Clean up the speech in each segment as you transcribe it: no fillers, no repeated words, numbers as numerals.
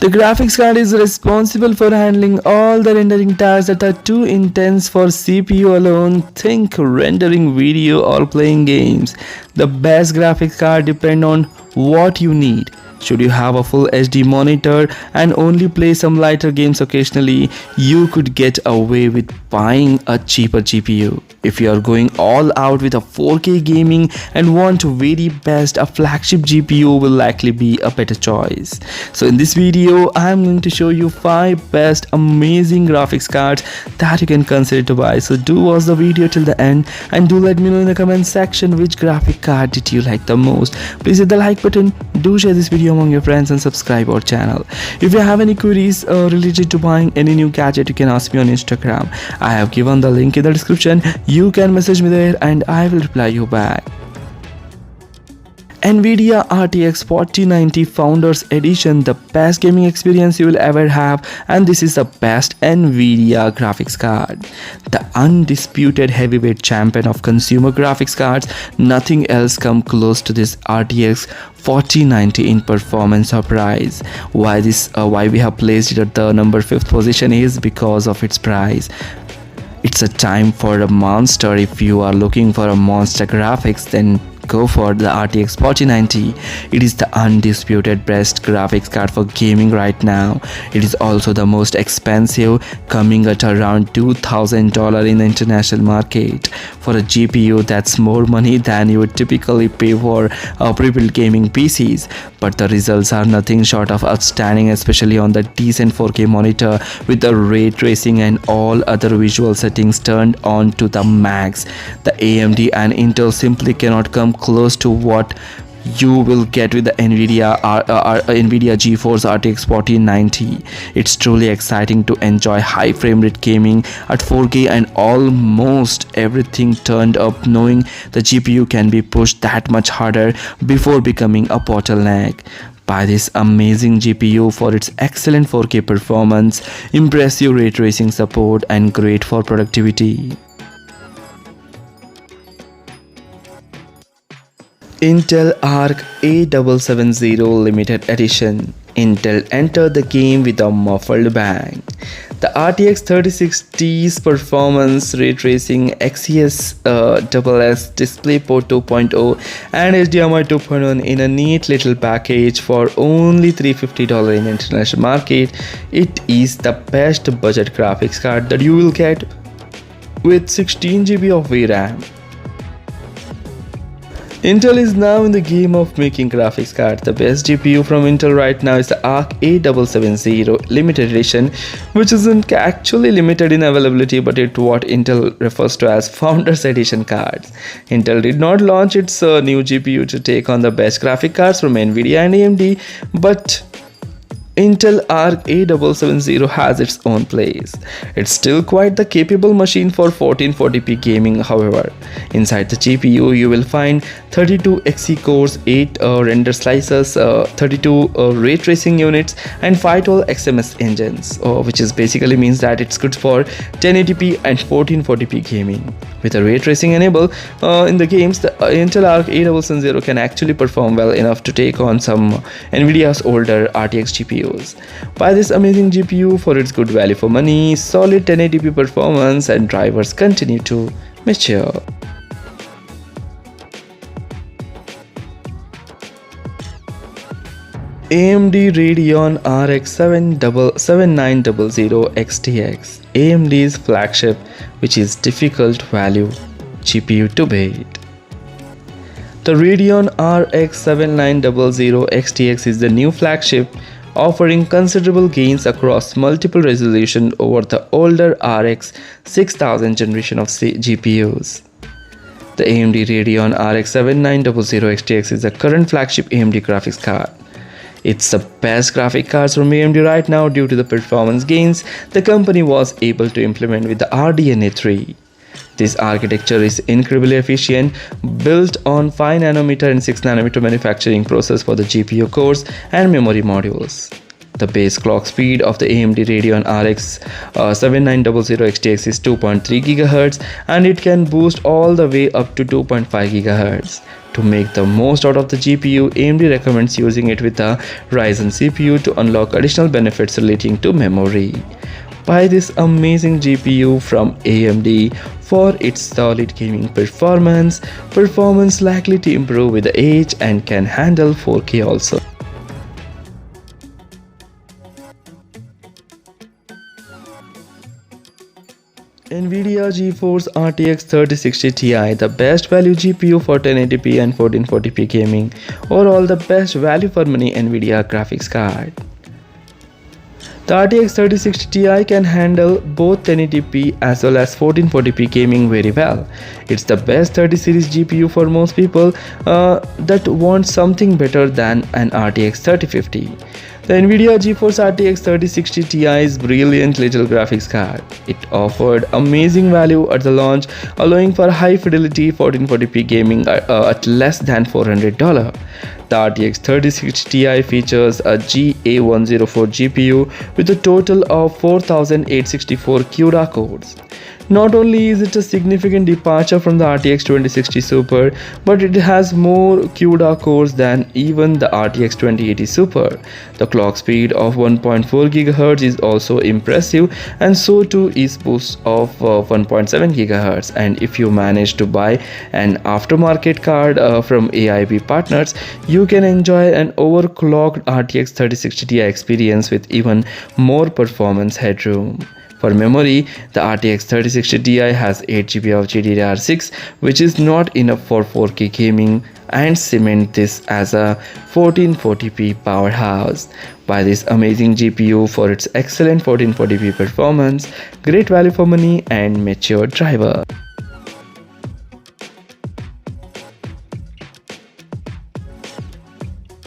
The graphics card is responsible for handling all the rendering tasks that are too intense for CPU alone. Think rendering video or playing games. The best graphics card depend on what you need. Should you have a full HD monitor and only play some lighter games occasionally, you could get away with buying a cheaper GPU. If you are going all out with a 4K gaming and want very best, a flagship GPU will likely be a better choice. So in this video, I am going to show you 5 best amazing graphics cards that you can consider to buy. So do watch the video till the end and do let me know in the comment section which graphic card did you like the most. Please hit the like button, do share this video among your friends and subscribe our channel. If you have any queries related to buying any new gadget, you can ask me on Instagram. I have given the link in the description. You can message me there and I will reply you back. Nvidia RTX 4090 Founders Edition, the best gaming experience you will ever have, and this is the best Nvidia graphics card. The undisputed heavyweight champion of consumer graphics cards, nothing else come close to this RTX 4090 in performance or price. Why we have placed it at the number 5th position is because of its price. It's a time for a monster. If you are looking for a monster graphics, then go for the RTX 4090. It is the undisputed best graphics card for gaming right now. It is also the most expensive, coming at around $2,000 in the international market. For a GPU, that's more money than you would typically pay for pre-built gaming PCs. But the results are nothing short of outstanding, especially on the decent 4K monitor with the ray tracing and all other visual settings turned on to the max. The AMD and Intel simply cannot come close to what you will get with the Nvidia GeForce RTX 4090. It's truly exciting to enjoy high frame rate gaming at 4K and almost everything turned up, knowing the GPU can be pushed that much harder before becoming a bottleneck. Buy this amazing GPU for its excellent 4K performance, impressive ray tracing support, and great for productivity. Intel Arc A770 Limited Edition. Intel entered the game with a muffled bang. The RTX 3060's performance, ray tracing, XeSS DisplayPort 2.0 and HDMI 2.1 in a neat little package for only $350 in international market. It is the best budget graphics card that you will get with 16 GB of VRAM. Intel is now in the game of making graphics cards. The best GPU from Intel right now is the Arc A770 Limited Edition, which isn't actually limited in availability, but it's what Intel refers to as Founders Edition cards. Intel did not launch its new GPU to take on the best graphic cards from Nvidia and AMD, but Intel Arc A770 has its own place. It's still quite the capable machine for 1440p gaming. However, inside the GPU you will find 32 Xe cores, 8 render slices, 32 ray tracing units, and 5 total XMS engines, which is basically means that it's good for 1080p and 1440p gaming. With a ray tracing enable in the games, the Intel Arc A770 can actually perform well enough to take on some Nvidia's older RTX GPUs. Buy this amazing GPU for its good value for money, solid 1080p performance, and drivers continue to mature. AMD Radeon RX 7900 XTX, AMD's flagship, which is difficult value GPU to beat. The Radeon RX 7900 XTX is the new flagship, offering considerable gains across multiple resolutions over the older RX 6000 generation of GPUs. The AMD Radeon RX 7900 XTX is the current flagship AMD graphics card. It's the best graphic cards from AMD right now due to the performance gains the company was able to implement with the RDNA 3. This architecture is incredibly efficient, built on 5nm and 6nm manufacturing process for the GPU cores and memory modules. The base clock speed of the AMD Radeon RX 7900 XTX is 2.3 GHz, and it can boost all the way up to 2.5 GHz. To make the most out of the GPU, AMD recommends using it with a Ryzen CPU to unlock additional benefits relating to memory. Buy this amazing GPU from AMD for its solid gaming performance likely to improve with age, and can handle 4K also. Nvidia GeForce RTX 3060 Ti, the best value GPU for 1080p and 1440p gaming. Overall, the best value for money Nvidia graphics card. The RTX 3060 Ti can handle both 1080p as well as 1440p gaming very well. It's the best 30 series GPU for most people that want something better than an RTX 3050. The Nvidia GeForce RTX 3060 Ti is brilliant little graphics card. It offered amazing value at the launch, allowing for high fidelity 1440p gaming at less than $400. The RTX 3060 Ti features a GA104 GPU with a total of 4864 CUDA cores. Not only is it a significant departure from the RTX 2060 Super, but it has more CUDA cores than even the RTX 2080 Super. The clock speed of 1.4 GHz is also impressive, and so too is boost of 1.7 GHz. And if you manage to buy an aftermarket card from AIB partners, you can enjoy an overclocked RTX 3060 Ti experience with even more performance headroom. For memory, the RTX 3060 Ti has 8GB of GDDR6, which is not enough for 4K gaming, and cement this as a 1440p powerhouse. Buy this amazing GPU for its excellent 1440p performance, great value for money, and mature driver.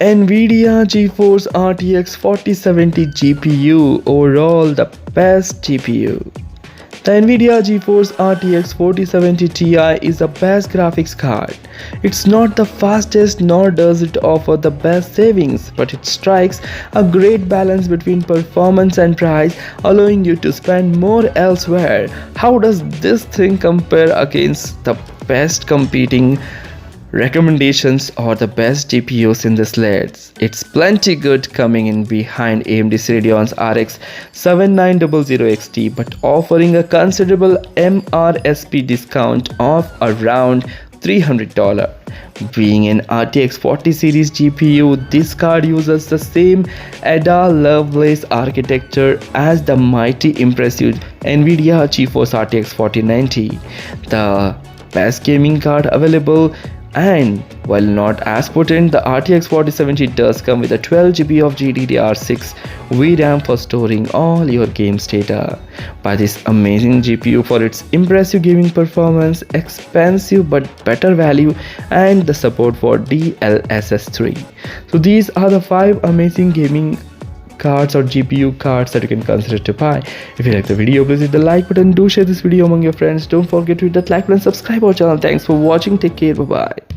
Nvidia GeForce RTX 4070 GPU, overall the best GPU. The Nvidia GeForce RTX 4070 Ti is the best graphics card. It's not the fastest, nor does it offer the best savings, but it strikes a great balance between performance and price, allowing you to spend more elsewhere. How does this thing compare against the best competing recommendations or the best GPUs in this list? It's plenty good coming in behind AMD's Radeon's RX 7900 XT, but offering a considerable MRSP discount of around $300. Being an RTX 40 series GPU, this card uses the same Ada Lovelace architecture as the mighty impressive Nvidia GeForce RTX 4090, the best gaming card available. And while not as potent, the RTX 4070 does come with a 12GB of GDDR6 VRAM for storing all your games data. Buy this amazing GPU for its impressive gaming performance, expensive but better value, and the support for DLSS 3. So these are the 5 amazing gaming cards or GPU cards that you can consider to buy. If you like the video, please hit the like button. Do share this video among your friends. Don't forget to hit that like button, subscribe our channel. Thanks for watching. Take care. Bye bye.